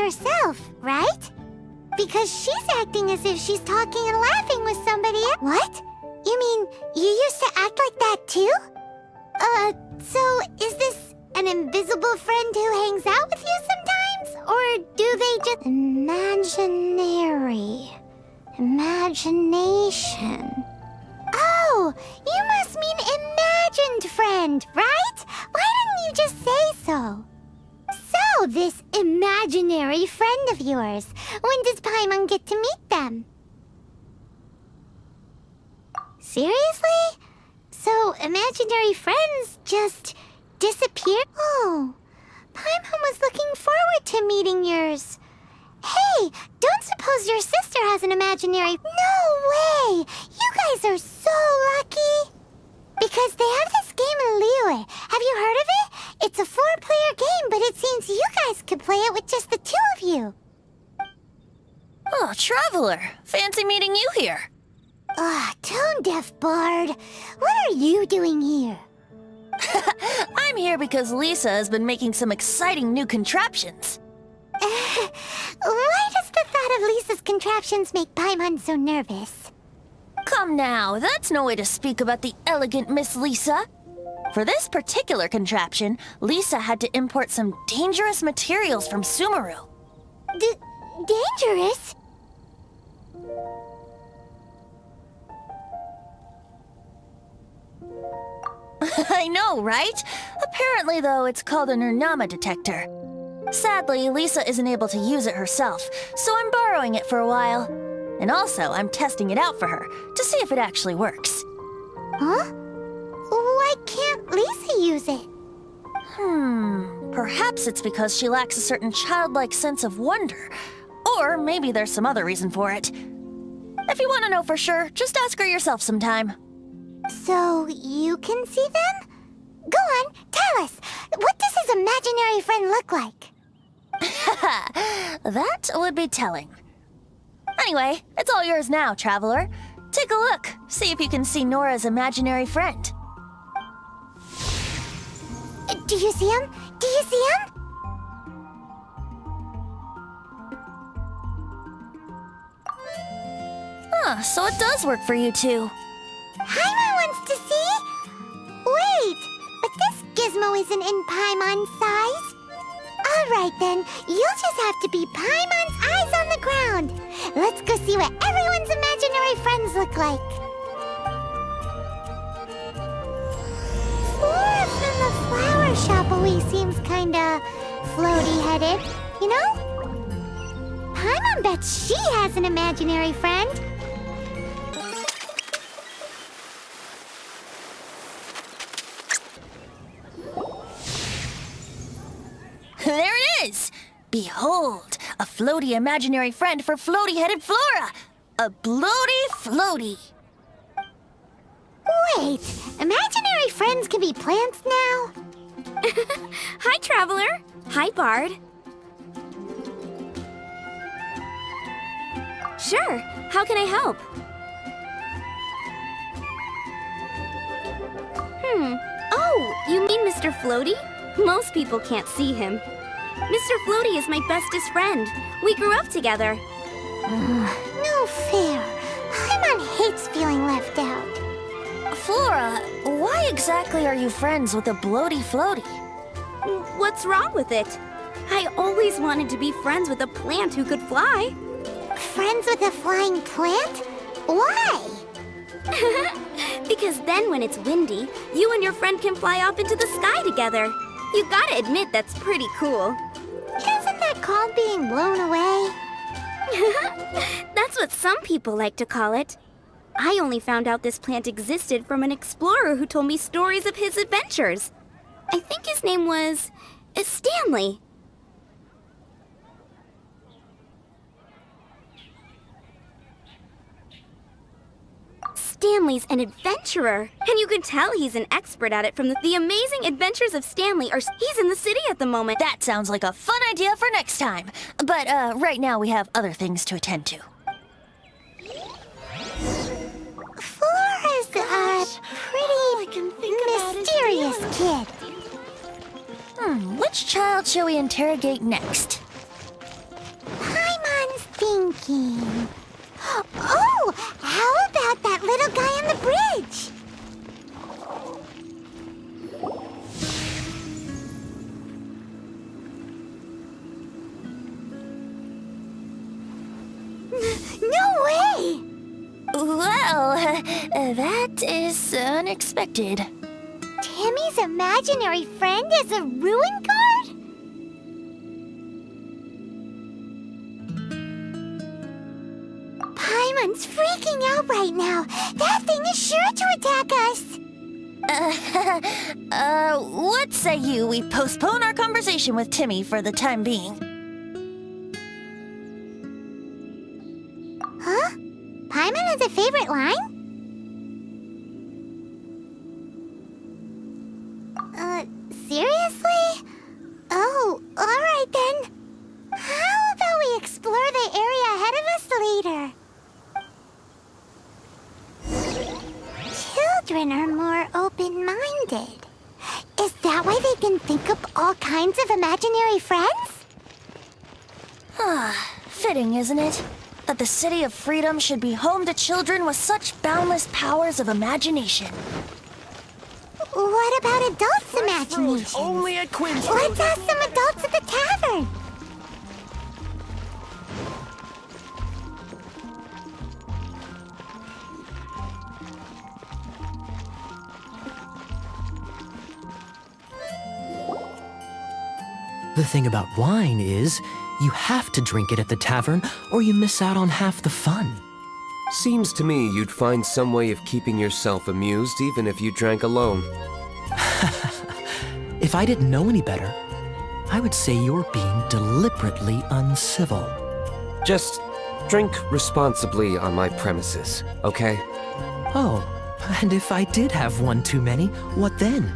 herself, right? Because she's acting as if she's talking and laughing with somebody else. What? You mean you used to act like that too? So is this an invisible friend who hangs out with you sometimes? Or do they just... Imaginary. Imagination. Oh, you must mean imagined friend, right? Why didn't you just say so? So, this imaginary friend of yours, when does Paimon get to meet them? Seriously? So, imaginary friends just disappear? Oh, Paimon was looking forward to meeting yours. Hey, don't suppose your sister has an imaginary... No way! You guys are so lucky! Because they have this game in Liyue. Have you heard of it? It's a 4-player game, but it seems you guys could play it with just the 2 of you. Oh, Traveler! Fancy meeting you here. Tone-deaf bard. What are you doing here? I'm here because Lisa has been making some exciting new contraptions. Why does the thought of Lisa's contraptions make Paimon so nervous? Come now, that's no way to speak about the elegant Miss Lisa. For this particular contraption, Lisa had to import some dangerous materials from Sumeru. Dangerous? I know, right? Apparently, though, it's called an Urnama detector. Sadly, Lisa isn't able to use it herself, so I'm borrowing it for a while. And also, I'm testing it out for her, to see if it actually works. Huh? Why can't Lisa use it? Perhaps it's because she lacks a certain childlike sense of wonder. Or maybe there's some other reason for it. If you want to know for sure, just ask her yourself sometime. So, you can see them? Go on, tell us. What does his imaginary friend look like? That would be telling. Anyway, it's all yours now, Traveler. Take a look. See if you can see Nora's imaginary friend. Do you see him? Do you see him? So it does work for you two. Paimon wants to see? Wait, but this gizmo isn't in Paimon's size. Alright then, you'll just have to be Paimon's eyes on the ground. Let's go see what everyone's imaginary friends look like. Flora from the flower shop always seems kinda floaty-headed, you know? Paimon bets she has an imaginary friend. There it is! Behold, a floaty imaginary friend for floaty-headed Flora! A bloaty floaty! Wait, imaginary friends can be plants now? Hi, Traveler. Hi, Bard. Sure, how can I help? Oh, you mean Mr. Floaty? Most people can't see him. Mr. Floaty is my bestest friend. We grew up together. No fair. Paimon hates feeling left out. Flora, why exactly are you friends with a bloaty floaty? What's wrong with it? I always wanted to be friends with a plant who could fly. Friends with a flying plant? Why? Because then when it's windy, you and your friend can fly up into the sky together. You gotta admit that's pretty cool. Isn't that called being blown away? That's what some people like to call it. I only found out this plant existed from an explorer who told me stories of his adventures. I think his name was Stanley. Stanley's an adventurer, and you can tell he's an expert at it from the amazing adventures of Stanley. He's in the city at the moment. That sounds like a fun idea for next time. But right now we have other things to attend to. Flora's a pretty mysterious kid. Which child shall we interrogate next? scheme. Oh, how about that little guy on the bridge? No way! Well, that is unexpected. Timmy's imaginary friend is a ruin guard? Paimon's freaking out right now. That thing is sure to attack us. What say you we postpone our conversation with Timmy for the time being? Huh? Paimon has a favorite line? Seriously? Oh, alright then. How about we explore the area ahead of us later? Children are more open-minded. Is that why they can think up all kinds of imaginary friends? Fitting, isn't it? That the City of Freedom should be home to children with such boundless powers of imagination. What about adults' imaginations? Only at Quinn's. Let's ask some adults at the tavern. The thing about wine is, you have to drink it at the tavern, or you miss out on half the fun. Seems to me you'd find some way of keeping yourself amused even if you drank alone. If I didn't know any better, I would say you're being deliberately uncivil. Just drink responsibly on my premises, okay? Oh, and if I did have one too many, what then?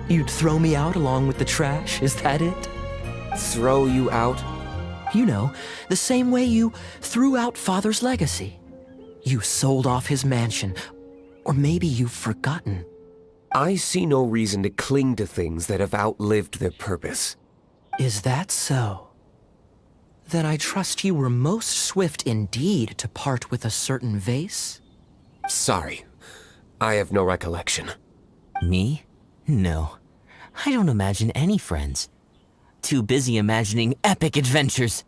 You'd throw me out along with the trash, is that it? Throw you out? You know, the same way you threw out Father's legacy. You sold off his mansion, or maybe you've forgotten. I see no reason to cling to things that have outlived their purpose. Is that so? Then I trust you were most swift indeed to part with a certain vase? Sorry, I have no recollection. Me? No. I don't imagine any friends. Too busy imagining epic adventures.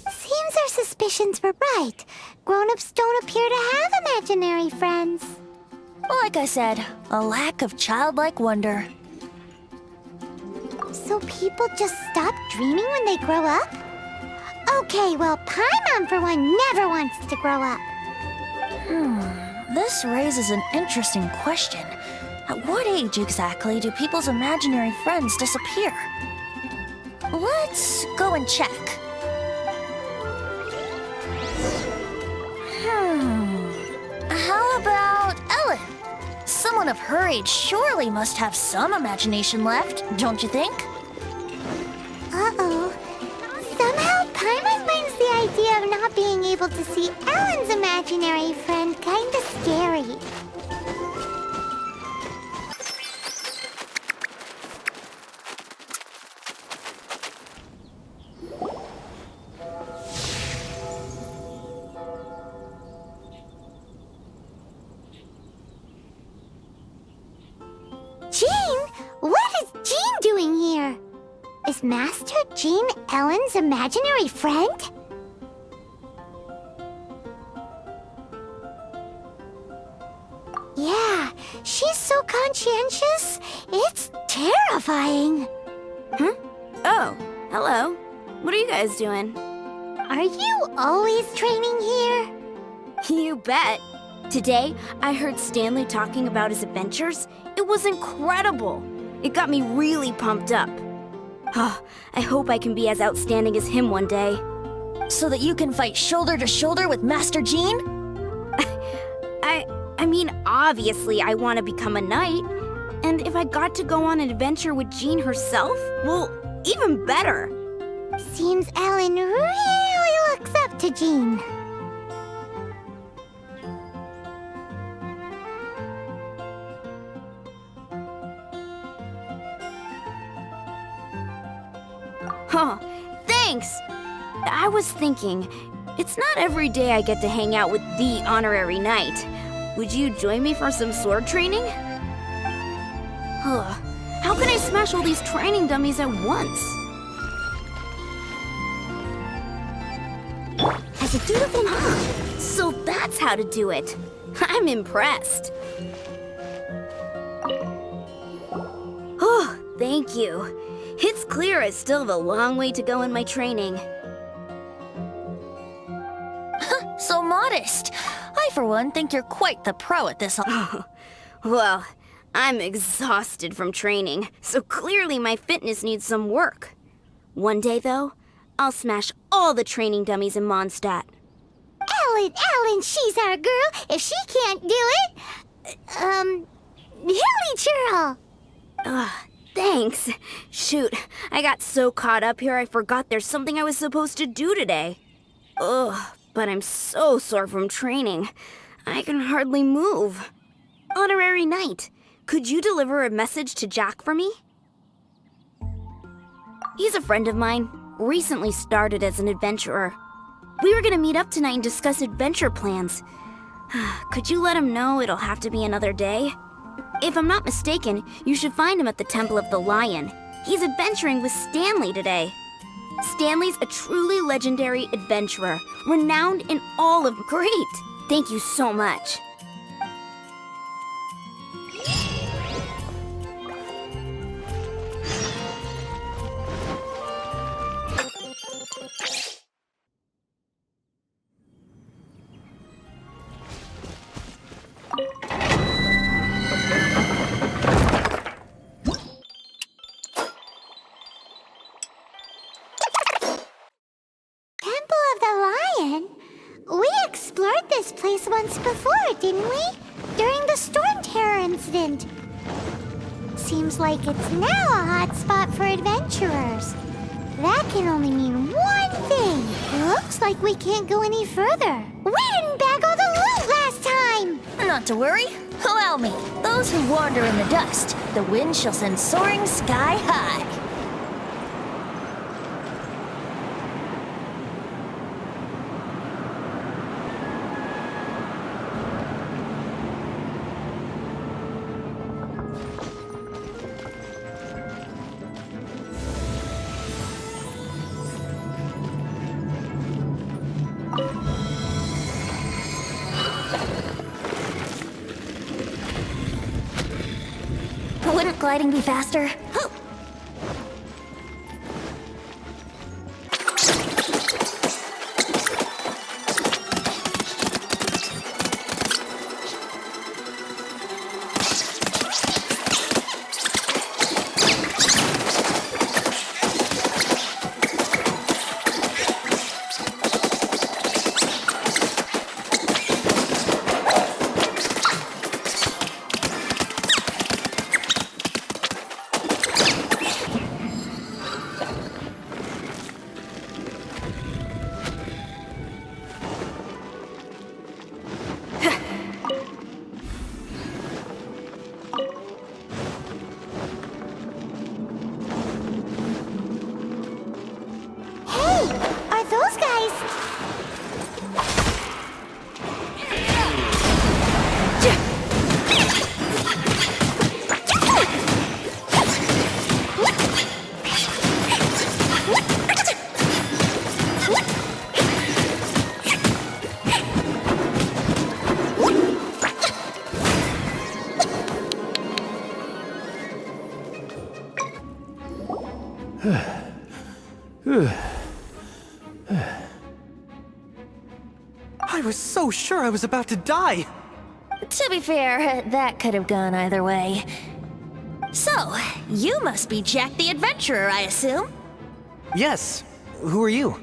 Seems our suspicions were right. Grown-ups don't appear to have imaginary friends. Like I said, a lack of childlike wonder. So people just stop dreaming when they grow up? Okay, well, Paimon for one never wants to grow up. This raises an interesting question. At what age exactly do people's imaginary friends disappear? Let's go and check. How about Ellen? Someone of her age surely must have some imagination left, don't you think? Uh-oh. Somehow, Paimon finds the idea of not being able to see Ellen's imaginary friend kinda scary. Jean? What is Jean doing here? Is Master Jean Ellen's imaginary friend? Yeah, she's so conscientious, it's terrifying. Huh? Oh, hello. What are you guys doing? Are you always training here? You bet. Today, I heard Stanley talking about his adventures. It was incredible. It got me really pumped up. Oh, I hope I can be as outstanding as him one day. So that you can fight shoulder to shoulder with Master Jean? I mean, obviously I want to become a knight. And if I got to go on an adventure with Jean herself, well, even better. Seems Ellen really looks up to Jean. I was thinking, it's not every day I get to hang out with the honorary knight. Would you join me for some sword training? Ugh, how can I smash all these training dummies at once? As a dutiful so that's how to do it. I'm impressed. Oh, thank you. It's clear I still have a long way to go in my training. So modest. I, for one, think you're quite the pro at this. Well, I'm exhausted from training, so clearly my fitness needs some work. One day, though, I'll smash all the training dummies in Mondstadt. Ellen, she's our girl. If she can't do it, Hilly Churl. Thanks. Shoot, I got so caught up here I forgot there's something I was supposed to do today. Ugh, but I'm so sore from training. I can hardly move. Honorary Knight, could you deliver a message to Jack for me? He's a friend of mine, recently started as an adventurer. We were gonna meet up tonight and discuss adventure plans. Could you let him know it'll have to be another day? If I'm not mistaken, you should find him at the Temple of the Lion. He's adventuring with Stanley today. Stanley's a truly legendary adventurer, renowned in all of... Great! Thank you so much. This place once before, didn't we? During the Storm Terror incident. Seems like it's now a hot spot for adventurers. That can only mean one thing. Looks like we can't go any further. We didn't bag all the loot last time! Not to worry. Allow me. Those who wander in the dust, the wind shall send soaring sky high. Wouldn't gliding be faster? I was so sure I was about to die! To be fair, that could have gone either way. So, you must be Jack the Adventurer, I assume? Yes. Who are you?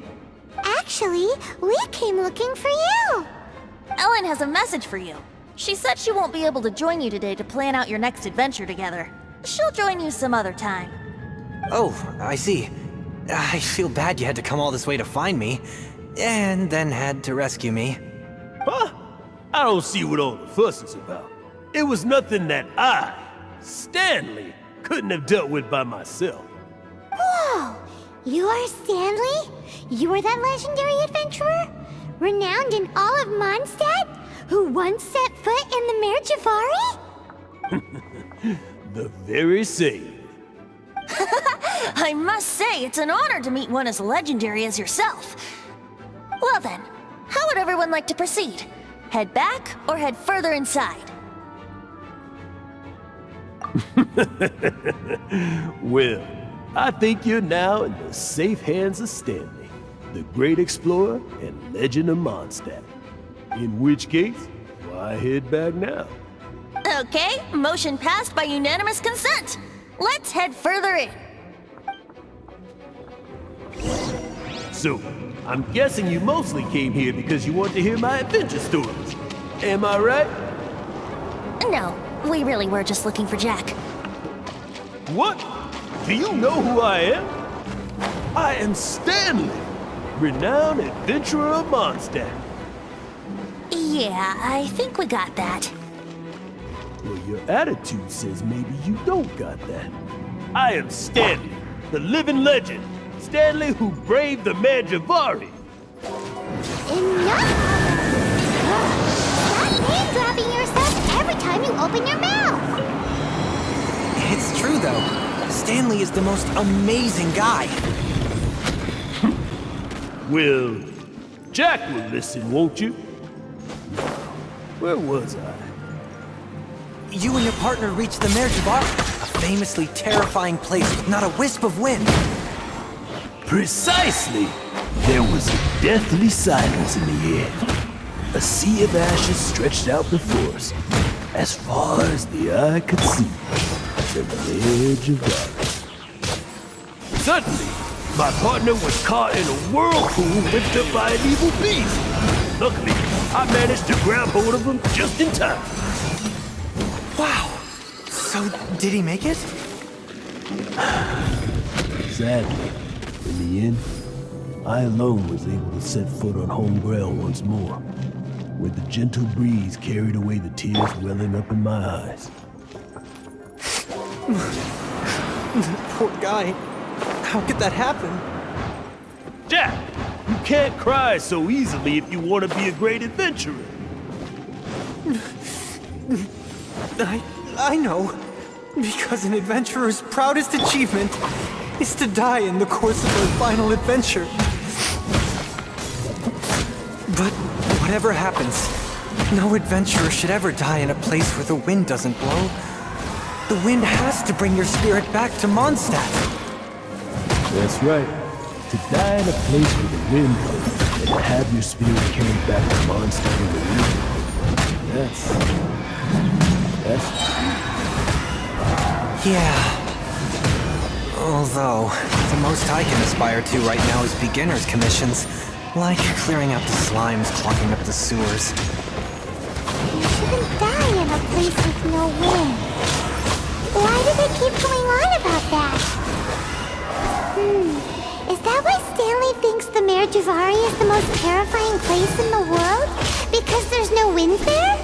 Actually, we came looking for you! Ellen has a message for you. She said she won't be able to join you today to plan out your next adventure together. She'll join you some other time. Oh, I see. I feel bad you had to come all this way to find me, and then had to rescue me. Huh? I don't see what all the fuss is about. It was nothing that I, Stanley, couldn't have dealt with by myself. Whoa! You are Stanley? You are that legendary adventurer? Renowned in all of Mondstadt? Who once set foot in the Mare Javari? The very same. I must say, it's an honor to meet one as legendary as yourself. Well then, how would everyone like to proceed? Head back or head further inside? Well, I think you're now in the safe hands of Stanley, the great explorer and legend of Mondstadt. In which case, why head back now? Okay, motion passed by unanimous consent. Let's head further in. So, I'm guessing you mostly came here because you want to hear my adventure stories. Am I right? No, we really were just looking for Jack. What? Do you know who I am? I am Stanley, renowned adventurer of Mondstadt. Yeah, I think we got that. Well, your attitude says maybe you don't got that. I am Stanley, the living legend. Stanley who braved the Mare Javari. Enough! Stop name-dropping yourself every time you open your mouth! It's true, though. Stanley is the most amazing guy. Well, Jack will listen, won't you? Where was I? You and your partner reached the Mare Javari, a famously terrifying place with not a wisp of wind. Precisely! There was a deathly silence in the air. A sea of ashes stretched out before us, as far as the eye could see. The Mare Javari. Suddenly, my partner was caught in a whirlpool whipped up by an evil beast. Luckily, I managed to grab hold of him just in time. Wow. So, did he make it? Sadly, in the end, I alone was able to set foot on home ground once more, where the gentle breeze carried away the tears welling up in my eyes. Poor guy. How could that happen? Jack, you can't cry so easily if you want to be a great adventurer. I know. Because an adventurer's proudest achievement is to die in the course of their final adventure. But whatever happens, no adventurer should ever die in a place where the wind doesn't blow. The wind has to bring your spirit back to Mondstadt. That's right. To die in a place where the wind blows and to have your spirit carried back to Mondstadt in the wind. That's Yeah. Although, the most I can aspire to right now is beginner's commissions. Like clearing out the slimes clogging up the sewers. You shouldn't die in a place with no wind. Why do they keep going on about that? Is that why Stanley thinks the Mare Javari is the most terrifying place in the world? Because there's no wind there?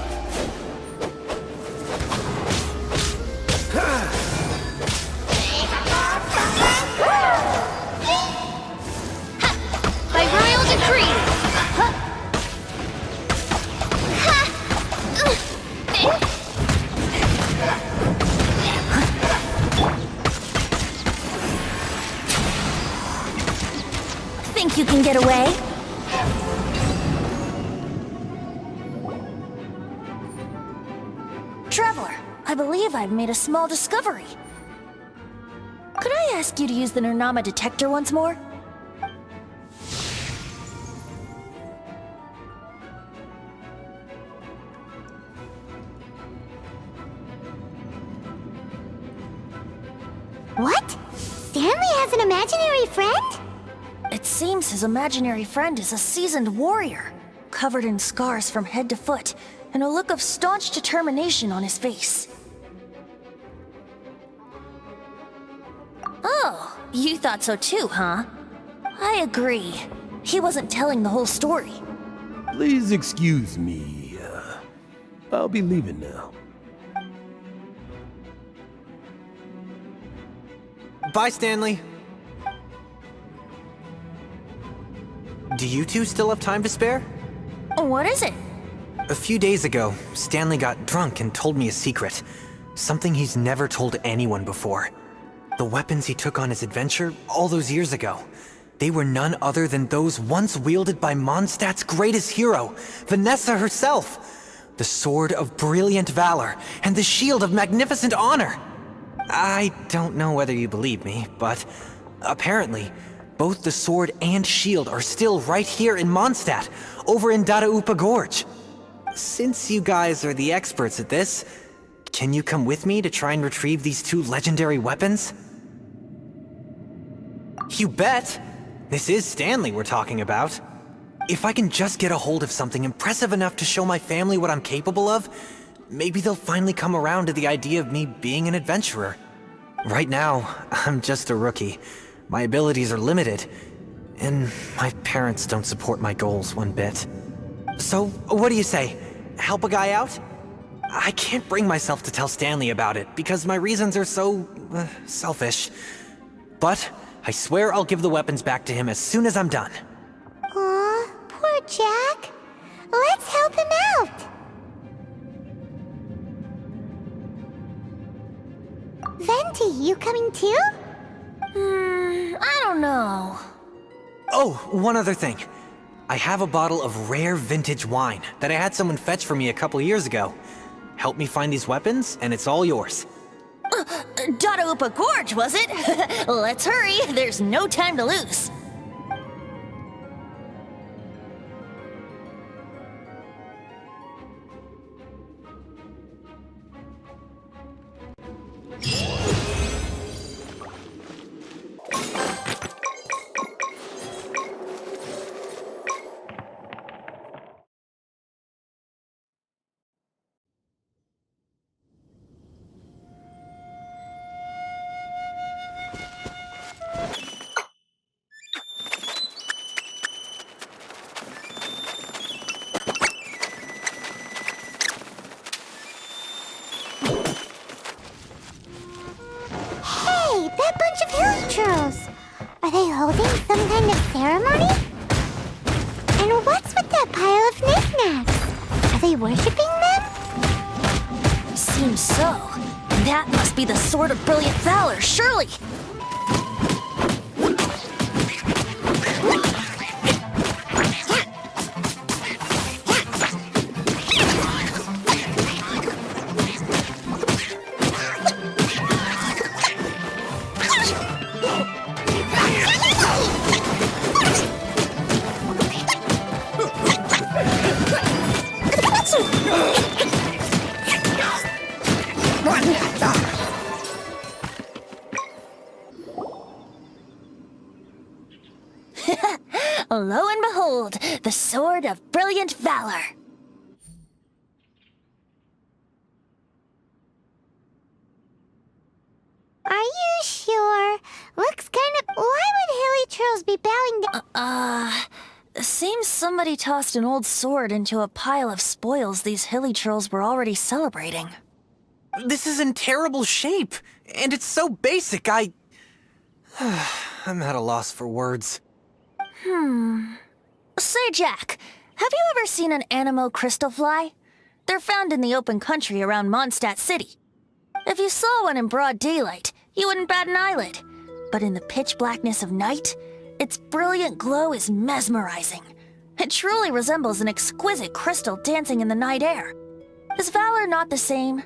By royal decree! Think you can get away? Traveler, I believe I've made a small discovery. Could I ask you to use the Nernama detector once more? What? Stanley has an imaginary friend? It seems his imaginary friend is a seasoned warrior, covered in scars from head to foot, and a look of staunch determination on his face. Oh, you thought so too, huh? I agree. He wasn't telling the whole story. Please excuse me. I'll be leaving now. Bye, Stanley. Do you two still have time to spare? What is it? A few days ago, Stanley got drunk and told me a secret. Something he's never told anyone before. The weapons he took on his adventure all those years ago. They were none other than those once wielded by Mondstadt's greatest hero, Vanessa herself. The Sword of Brilliant Valor and the Shield of Magnificent Honor. I don't know whether you believe me, but apparently, both the sword and shield are still right here in Mondstadt, over in Dadaupa Gorge. Since you guys are the experts at this, can you come with me to try and retrieve these two legendary weapons? You bet! This is Stanley we're talking about. If I can just get a hold of something impressive enough to show my family what I'm capable of, maybe they'll finally come around to the idea of me being an adventurer. Right now, I'm just a rookie. My abilities are limited, and my parents don't support my goals one bit. So, what do you say? Help a guy out? I can't bring myself to tell Stanley about it because my reasons are so selfish. But I swear I'll give the weapons back to him as soon as I'm done. Aw, poor Jack. Let's help him out. Venti, you coming too? I don't know. Oh, one other thing. I have a bottle of rare vintage wine that I had someone fetch for me a couple years ago. Help me find these weapons, and it's all yours. Dadaupa Gorge, was it? Let's hurry, there's no time to lose. Hey, that bunch of hilichurls! Are they holding some kind of ceremony? And what's with that pile of knickknacks? Are they worshipping them? Seems so. That must be the Sword of Brilliant Valor, surely! Lo and behold, the Sword of Brilliant Valor. Are you sure? Looks kind of... Why would hilichurls be bowing down? Seems somebody tossed an old sword into a pile of spoils these hilichurls were already celebrating. This is in terrible shape, and it's so basic, I'm at a loss for words. Say, Jack, have you ever seen an Animo crystal fly? They're found in the open country around Mondstadt City. If you saw one in broad daylight, you wouldn't bat an eyelid. But in the pitch blackness of night, its brilliant glow is mesmerizing. It truly resembles an exquisite crystal dancing in the night air. Is valor not the same?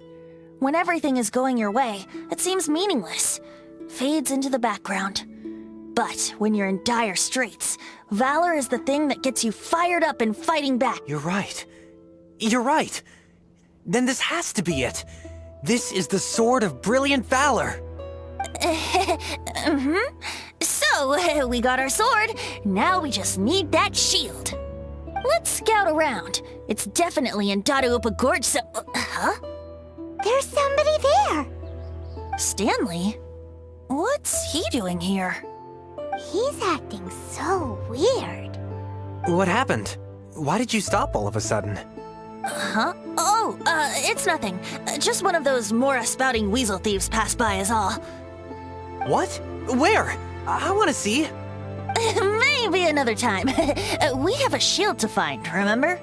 When everything is going your way, it seems meaningless, fades into the background. But when you're in dire straits, valor is the thing that gets you fired up and fighting back. You're right. You're right. Then this has to be it. This is the Sword of Brilliant Valor. So, we got our sword. Now we just need that shield. Let's scout around. It's definitely in Dadaupa Gorge, so... Huh? There's somebody there. Stanley? What's he doing here? He's acting so weird. What happened? Why did you stop all of a sudden? Huh? Oh, it's nothing. Just one of those Mora-spouting weasel thieves passed by is all. What? Where? I want to see. Man, Maybe another time. We have a shield to find, remember?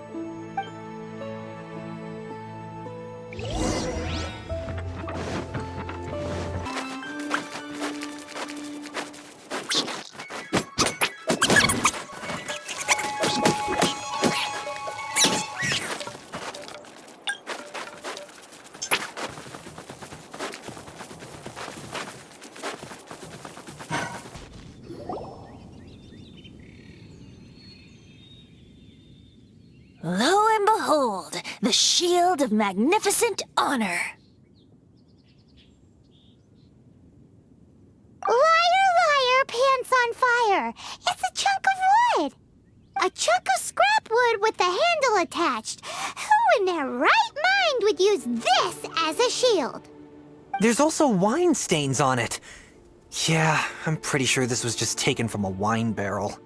Lo and behold, the shield of magnificent honor. Liar, liar, pants on fire. It's a chunk of wood. A chunk of scrap wood with the handle attached. Who in their right mind would use this as a shield? There's also wine stains on it. Yeah, I'm pretty sure this was just taken from a wine barrel.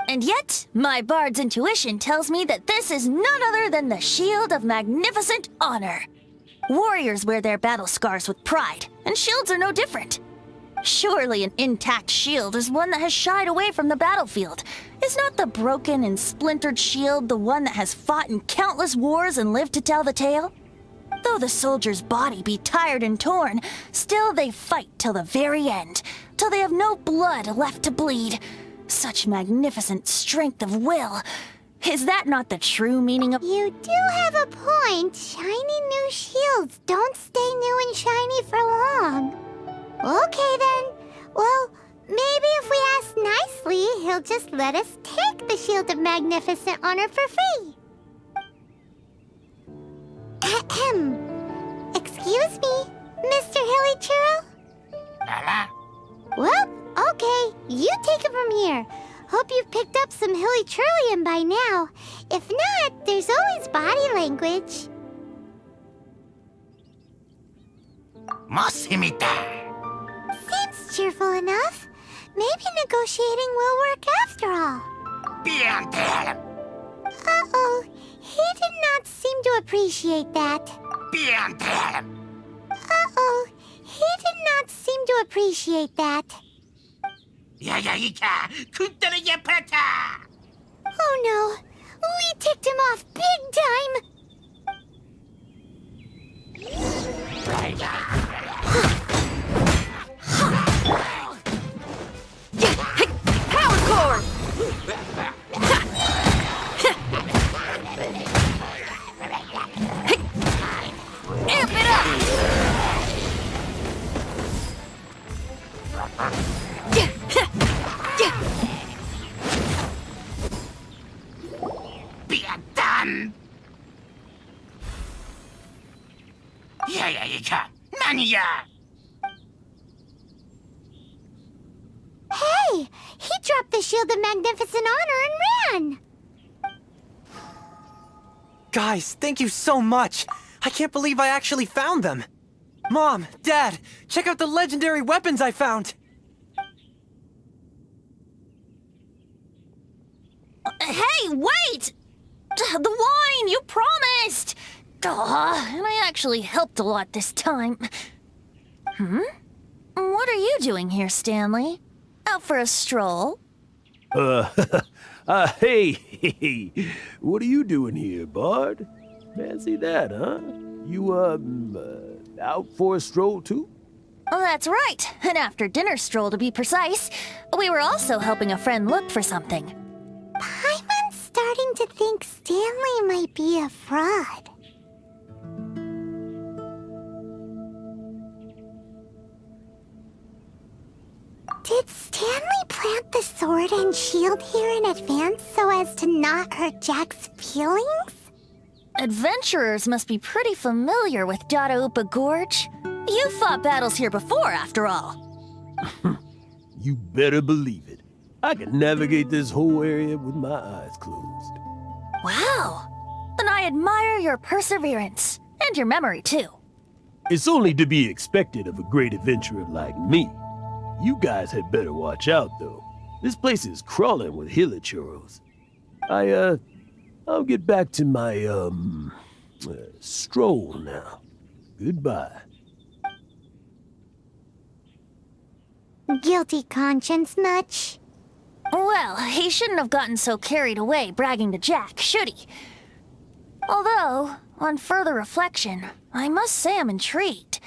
And yet, my bard's intuition tells me that this is none other than the shield of magnificent honor. Warriors wear their battle scars with pride, and shields are no different. Surely an intact shield is one that has shied away from the battlefield. Is not the broken and splintered shield the one that has fought in countless wars and lived to tell the tale? Though the soldier's body be tired and torn, still they fight till the very end, till they have no blood left to bleed. Such magnificent strength of will. Is that not the true meaning of— You do have a point. Shiny new shields don't stay new and shiny for long. Okay then. Well, maybe if we ask nicely, he'll just let us take the Shield of Magnificent Honor for free. Ahem. Excuse me, Mr. Hilly Churro? Well, okay, you take it from here. Hope you've picked up some Hilly Churlian by now. If not, there's always body language. Seems cheerful enough. Maybe negotiating will work after all. Uh-oh, he did not seem to appreciate that. Uh-oh, he did not seem to appreciate that. Oh no, we ticked him off big time. Power core! Amp it up! Hey, he dropped the Shield of Magnificent Honor and ran. Guys, thank you so much. I can't believe I actually found them. Mom, Dad, check out the legendary weapons I found. Hey, wait! The wine, you promised! And I actually helped a lot this time. What are you doing here, Stanley? Out for a stroll? Hey, what are you doing here, Bard? Fancy that, huh? You, out for a stroll too? Oh, that's right. An after-dinner stroll, to be precise. We were also helping a friend look for something. Paimon's starting to think Stanley might be a fraud. Did Stanley plant the sword and shield here in advance so as to not hurt Jack's feelings? Adventurers must be pretty familiar with Dadaupa Gorge. You fought battles here before, after all. You better believe it. I can navigate this whole area with my eyes closed. Wow. Then I admire your perseverance. And your memory, too. It's only to be expected of a great adventurer like me. You guys had better watch out, though. This place is crawling with hilichurros. I'll get back to my, stroll now. Goodbye. Guilty conscience much? Well, he shouldn't have gotten so carried away bragging to Jack, should he? Although, on further reflection, I must say I'm intrigued.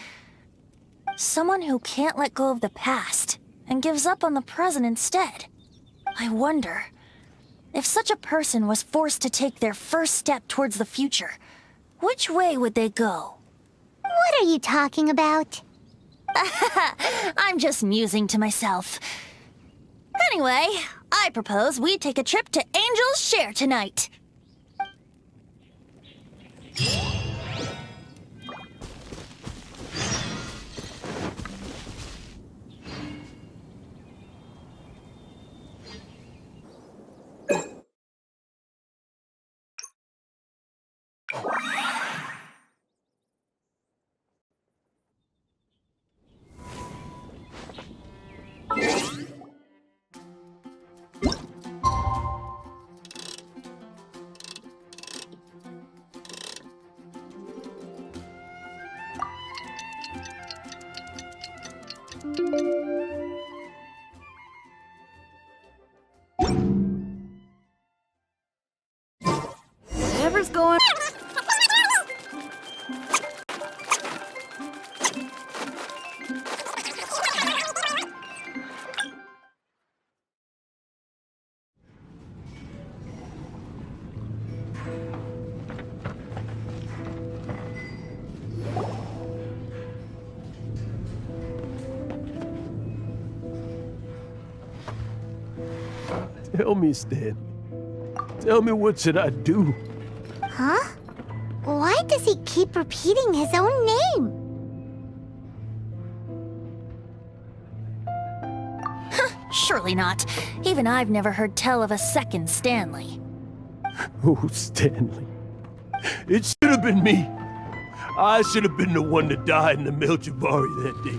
Someone who can't let go of the past and gives up on the present instead. I wonder, if such a person was forced to take their first step towards the future, which way would they go? What are you talking about? I'm just musing to myself. Anyway, I propose we take a trip to Angel's Share tonight. Whatever's going Tell me, Stan. Tell me, what should I do? Huh? Why does he keep repeating his own name? Surely not. Even I've never heard tell of a second Stanley. Oh, Stanley. It should have been me. I should have been the one that died in the Melchivari that day.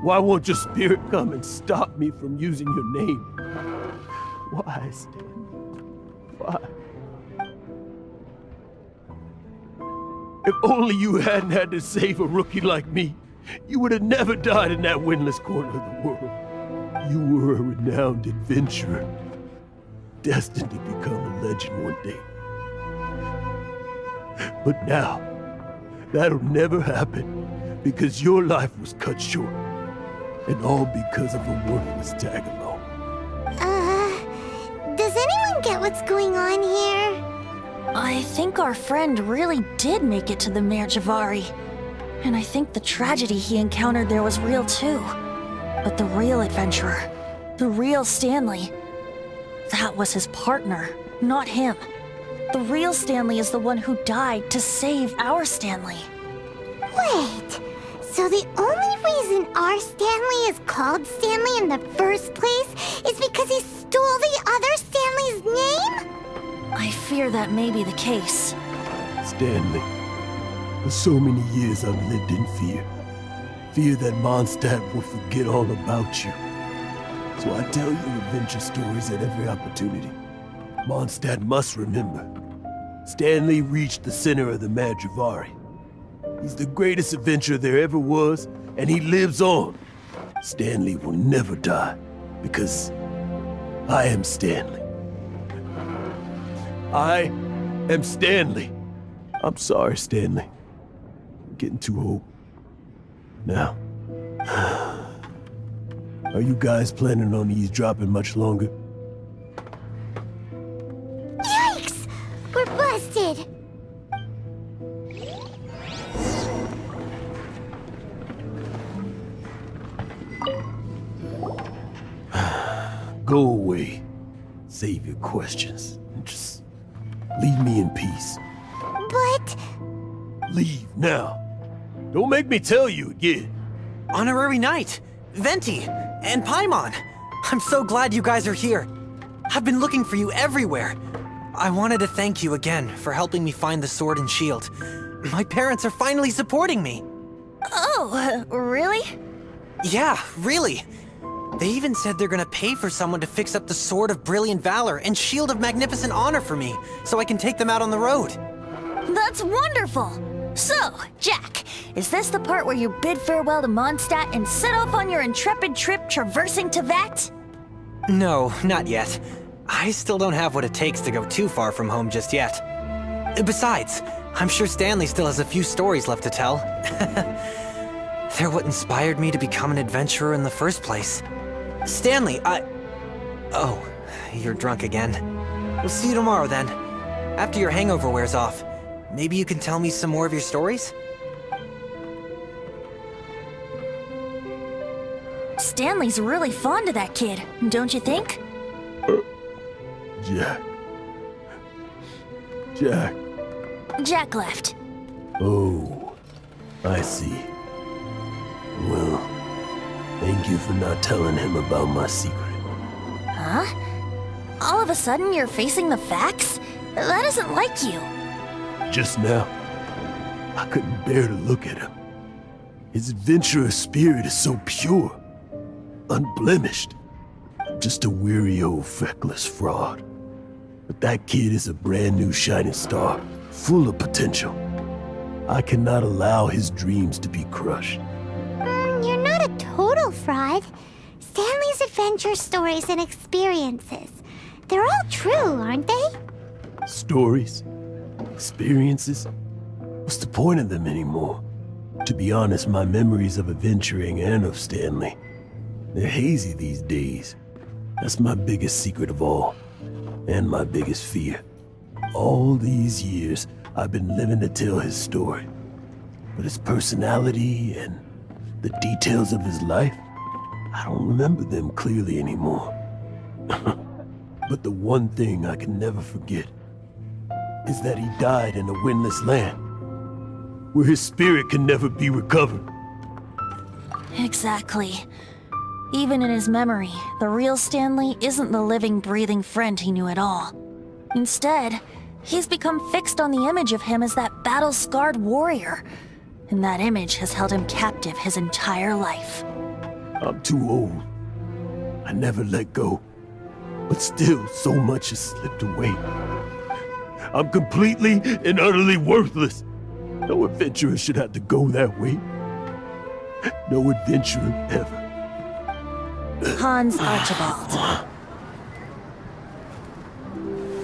Why won't your spirit come and stop me from using your name? Why, Stanley? Why? If only you hadn't had to save a rookie like me, you would have never died in that windless corner of the world. You were a renowned adventurer, destined to become a legend one day. But now, that'll never happen, because your life was cut short, and all because of a worthless tag-along. Does anyone get what's going on here? I think our friend really did make it to the Merjavari. And I think the tragedy he encountered there was real too. But the real adventurer, the real Stanley, that was his partner, not him. The real Stanley is the one who died to save our Stanley. Wait, so the only reason our Stanley is called Stanley in the first place is because he stole the other Stanley's name? I fear that may be the case. Stanley, for so many years I've lived in fear. Fear that Mondstadt will forget all about you. So I tell you adventure stories at every opportunity. Mondstadt must remember. Stanley reached the center of the Madrivari. He's the greatest adventurer there ever was, and he lives on. Stanley will never die, because I am Stanley. I am Stanley. I'm sorry, Stanley. I'm getting too old. Now, are you guys planning on eavesdropping much longer? Yikes! We're busted! Go away. Save your questions. And just leave me in peace. But... Leave now. Don't make me tell you again. Honorary Knight, Venti, and Paimon. I'm so glad you guys are here. I've been looking for you everywhere. I wanted to thank you again for helping me find the sword and shield. My parents are finally supporting me. Oh, really? Yeah, really. They even said they're gonna pay for someone to fix up the Sword of Brilliant Valor and Shield of Magnificent Honor for me, so I can take them out on the road. That's wonderful! So, Jack, is this the part where you bid farewell to Mondstadt and set off on your intrepid trip traversing Teyvat? No, not yet. I still don't have what it takes to go too far from home just yet. Besides, I'm sure Stanley still has a few stories left to tell. They're what inspired me to become an adventurer in the first place. Stanley, Oh, you're drunk again. We'll see you tomorrow then. After your hangover wears off. Maybe you can tell me some more of your stories? Stanley's really fond of that kid, don't you think? Jack. Jack. Jack left. Oh, I see. Well, thank you for not telling him about my secret. Huh? All of a sudden you're facing the facts? That isn't like you. Just now, I couldn't bear to look at him. His adventurous spirit is so pure, unblemished. I'm just a weary old feckless fraud. But that kid is a brand new shining star, full of potential. I cannot allow his dreams to be crushed. You're not a total fraud. Stanley's adventure stories and experiences. They're all true, aren't they? Stories? Experiences? What's the point of them anymore? To be honest, my memories of adventuring and of Stanley, they're hazy these days. That's my biggest secret of all, and my biggest fear. All these years, I've been living to tell his story. But his personality and the details of his life, I don't remember them clearly anymore. But the one thing I can never forget is that he died in a windless land, where his spirit can never be recovered. Exactly. Even in his memory, the real Stanley isn't the living, breathing friend he knew at all. Instead, he's become fixed on the image of him as that battle-scarred warrior. And that image has held him captive his entire life. I'm too old. I never let go. But still, so much has slipped away. I'm completely and utterly worthless. No adventurer should have to go that way. No adventurer ever. Hans Archibald.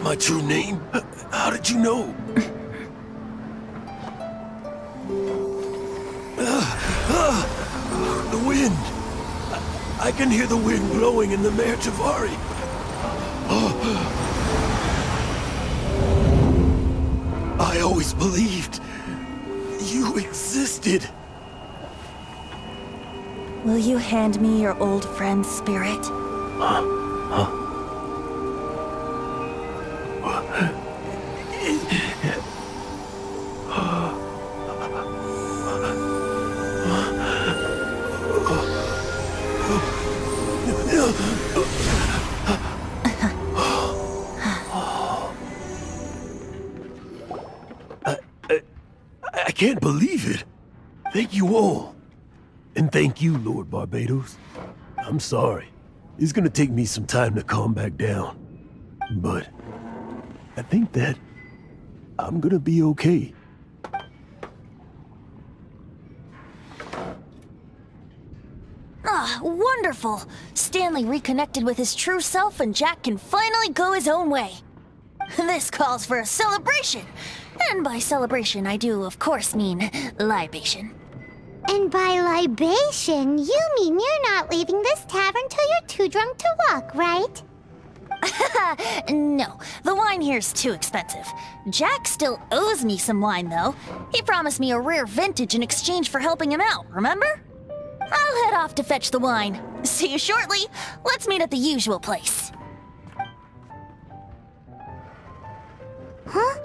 My true name? How did you know? The wind. I can hear the wind blowing in the Mare Tavari. I always believed you existed. Will you hand me your old friend's spirit? I can't believe it. Thank you all. And thank you, Lord Barbados. I'm sorry. It's gonna take me some time to calm back down. But I think that I'm gonna be okay. Ah, wonderful! Stanley reconnected with his true self and Jack can finally go his own way. This calls for a celebration. And by celebration, I do, of course, mean libation. And by libation, you mean you're not leaving this tavern till you're too drunk to walk, right? No, the wine here's too expensive. Jack still owes me some wine, though. He promised me a rare vintage in exchange for helping him out, remember? I'll head off to fetch the wine. See you shortly. Let's meet at the usual place. Huh?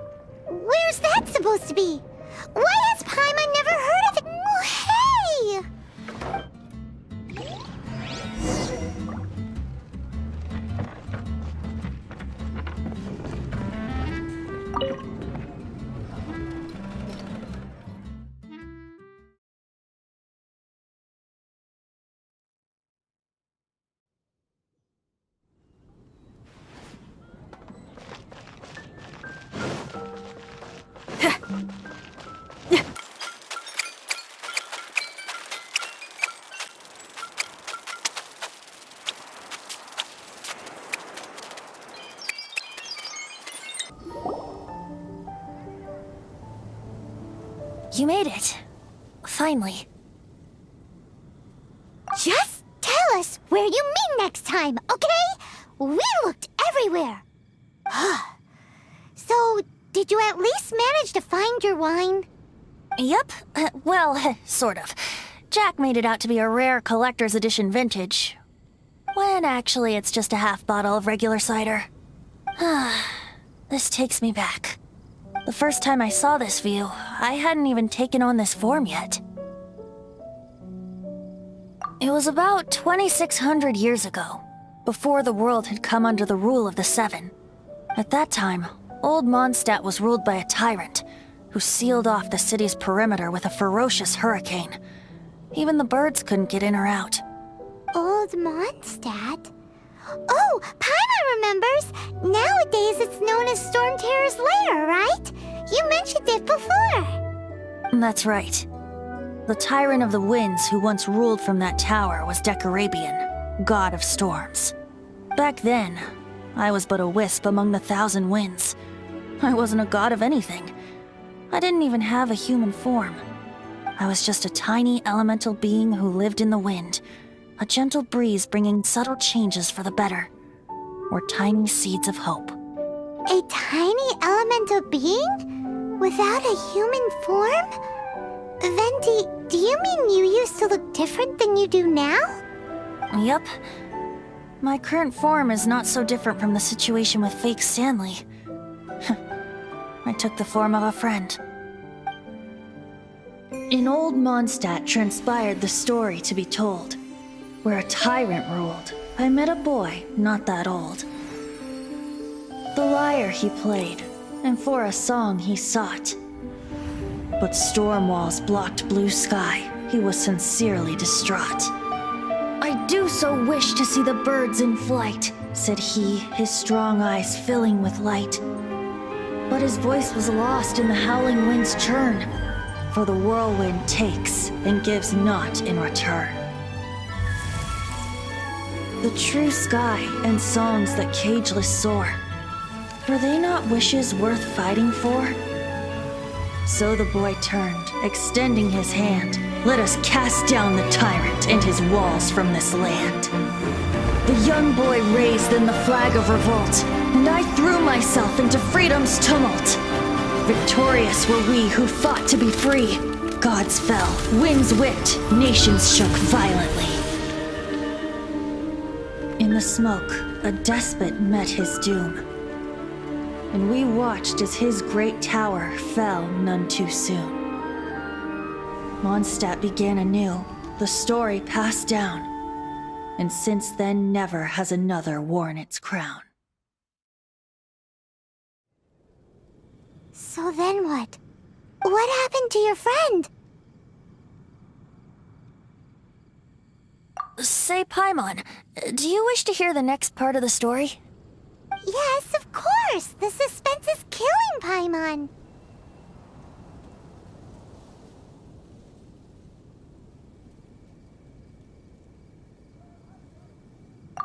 Where's that supposed to be? Why has Paimon never heard of it? Hey! You made it. Finally. Just tell us where you meet next time, okay? We looked everywhere. So, did you at least manage to find your wine? Yep. Well, sort of. Jack made it out to be a rare collector's edition vintage, when actually it's just a half bottle of regular cider. This takes me back. The first time I saw this view, I hadn't even taken on this form yet. It was about 2,600 years ago, before the world had come under the rule of the Seven. At that time, Old Mondstadt was ruled by a tyrant, who sealed off the city's perimeter with a ferocious hurricane. Even the birds couldn't get in or out. Old Mondstadt? Oh, Paimon remembers! Nowadays it's known as Storm Terror's lair, right? You mentioned it before. That's right. The Tyrant of the Winds who once ruled from that tower was Decarabian, god of storms. Back then, I was but a wisp among the 1,000 winds. I wasn't a god of anything. I didn't even have a human form. I was just a tiny elemental being who lived in the wind, a gentle breeze bringing subtle changes for the better, or tiny seeds of hope. A tiny elemental being? Without a human form? Venti, do you mean you used to look different than you do now? Yep. My current form is not so different from the situation with fake Stanley. I took the form of a friend. In Old Mondstadt transpired the story to be told. Where a tyrant ruled, I met a boy not that old. The lyre he played, and for a song he sought. But storm walls blocked blue sky, he was sincerely distraught. I do so wish to see the birds in flight, said he, his strong eyes filling with light. But his voice was lost in the howling wind's churn, for the whirlwind takes and gives not in return. The true sky and songs that cageless soar, were they not wishes worth fighting for? So the boy turned, extending his hand. Let us cast down the tyrant and his walls from this land. The young boy raised then the flag of revolt, and I threw myself into freedom's tumult. Victorious were we who fought to be free. Gods fell, winds whipped, nations shook violently. In the smoke, a despot met his doom, and we watched as his great tower fell none too soon. Mondstadt began anew, the story passed down, and since then never has another worn its crown. So then what? What happened to your friend? Say, Paimon, do you wish to hear the next part of the story? Yes, of course! The suspense is killing Paimon!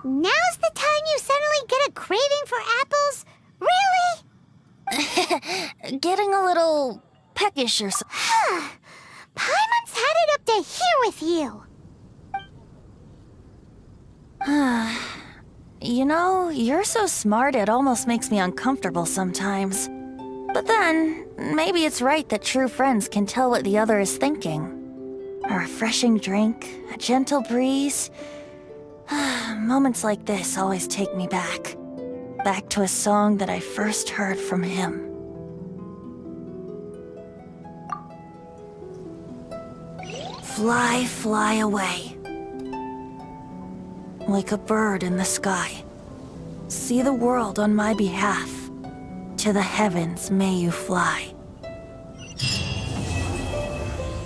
Now's the time you suddenly get a craving for apples? Really? Getting a little peckish or so. Paimon's had it up to here with you! You know, you're so smart it almost makes me uncomfortable sometimes. But then, maybe it's right that true friends can tell what the other is thinking. A refreshing drink, a gentle breeze. Moments like this always take me back. Back to a song that I first heard from him. Fly, fly away. Like a bird in the sky. See the world on my behalf. To the heavens may you fly.